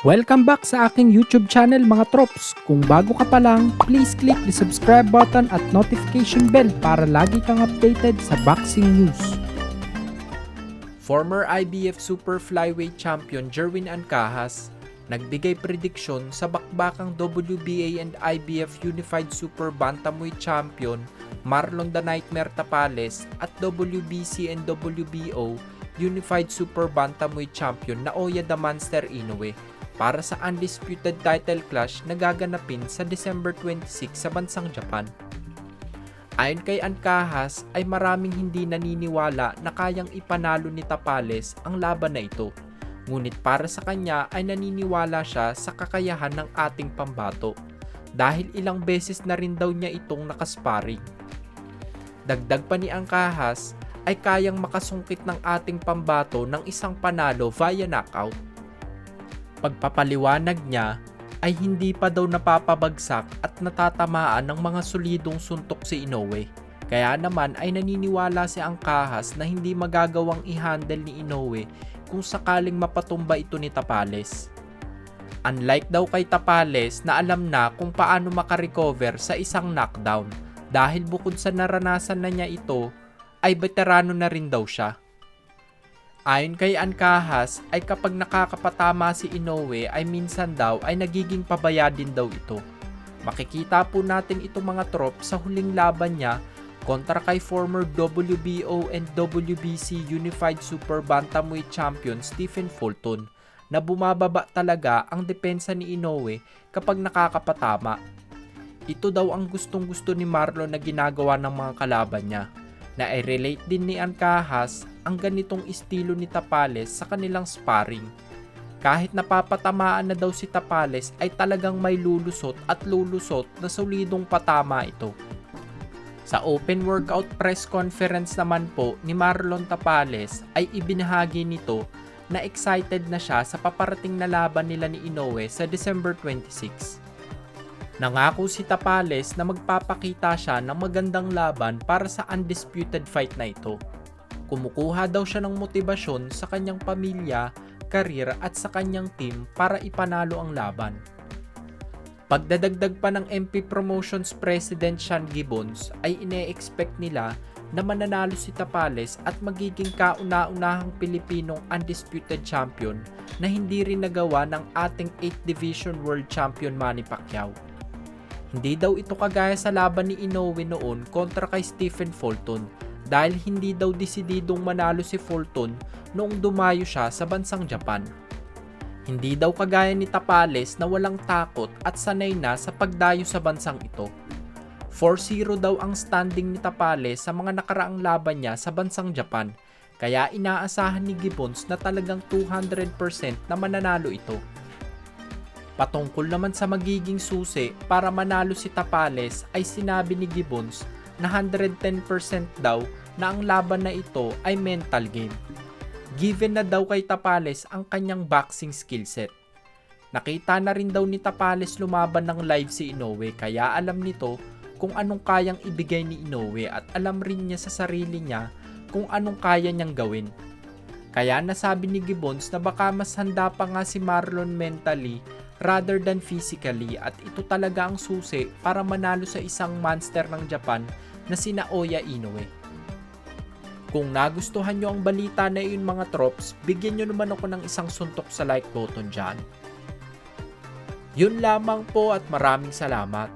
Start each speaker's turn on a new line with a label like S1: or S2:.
S1: Welcome back sa aking YouTube channel mga trops. Kung bago ka pa lang, please click the subscribe button at notification bell para lagi kang updated sa boxing news. Former IBF Super Flyweight Champion Jerwin Ancahas nagbigay prediksyon sa bakbakang WBA and IBF Unified Super Bantamweight Champion Marlon the Nightmare Tapales at WBC and WBO Unified Super Bantamweight Champion Naoya the Monster Inoue para sa undisputed title clash na gaganapin sa December 26 sa bansang Japan. Ayon kay Ancahas ay maraming hindi naniniwala na kayang ipanalo ni Tapales ang laban na ito. Ngunit para sa kanya ay naniniwala siya sa kakayahan ng ating pambato dahil ilang beses na rin daw niya itong nakasparing. Dagdag pa ni Ancahas ay kayang makasungkit ng ating pambato ng isang panalo via knockout. Pagpapaliwanag niya ay hindi pa daw napapabagsak at natatamaan ng mga solidong suntok si Inoue. Kaya naman ay naniniwala si Ancahas na hindi magagawang i-handle ni Inoue kung sakaling mapatumba ito ni Tapales. Unlike daw kay Tapales na alam na kung paano makarecover sa isang knockdown dahil bukod sa naranasan na niya ito ay veterano na rin daw siya. Ayon kay Ancahas ay kapag nakakapatama si Inoue ay minsan daw ay nagiging pabaya din daw ito. Makikita po natin ito mga trop sa huling laban niya kontra kay former WBO and WBC Unified Super Bantamweight Champion Stephen Fulton na bumababa talaga ang depensa ni Inoue kapag nakakapatama. Ito daw ang gustong-gusto ni Marlon na ginagawa ng mga kalaban niya. Na i-relate din ni Ancahas ang ganitong estilo ni Tapales sa kanilang sparring. Kahit napapatamaan na daw si Tapales ay talagang may lulusot at lulusot na solidong patama ito. Sa open workout press conference naman po ni Marlon Tapales ay ibinahagi nito na excited na siya sa paparating na laban nila ni Inoue sa December 26. Nangako si Tapales na magpapakita siya ng magandang laban para sa undisputed fight na ito. Kumukuha daw siya ng motibasyon sa kanyang pamilya, karir at sa kanyang team para ipanalo ang laban. Pagdadagdag pa ng MP Promotions President Sean Gibbons ay ine-expect nila na mananalo si Tapales at magiging kauna-unahang Pilipinong undisputed champion na hindi rin nagawa ng ating 8th Division World Champion Manny Pacquiao. Hindi daw ito kagaya sa laban ni Inoue noon kontra kay Stephen Fulton dahil hindi daw desididong manalo si Fulton noong dumayo siya sa bansang Japan. Hindi daw kagaya ni Tapales na walang takot at sanay na sa pagdayo sa bansang ito. 4-0 daw ang standing ni Tapales sa mga nakaraang laban niya sa bansang Japan kaya inaasahan ni Gibbons na talagang 200% na mananalo ito. Patungkol naman sa magiging susi para manalo si Tapales ay sinabi ni Gibbons na 110% daw na ang laban na ito ay mental game. Given na daw kay Tapales ang kanyang boxing skill set. Nakita na rin daw ni Tapales lumaban ng live si Inoue kaya alam nito kung anong kayang ibigay ni Inoue at alam rin niya sa sarili niya kung anong kaya niyang gawin. Kaya nasabi ni Gibbons na baka mas handa pa nga si Marlon mentally rather than physically at ito talaga ang susi para manalo sa isang monster ng Japan na si Naoya Inoue. Kung nagustuhan nyo ang balita na yun mga trops, bigyan nyo naman ako ng isang suntok sa like button dyan. Yun lamang po at maraming salamat.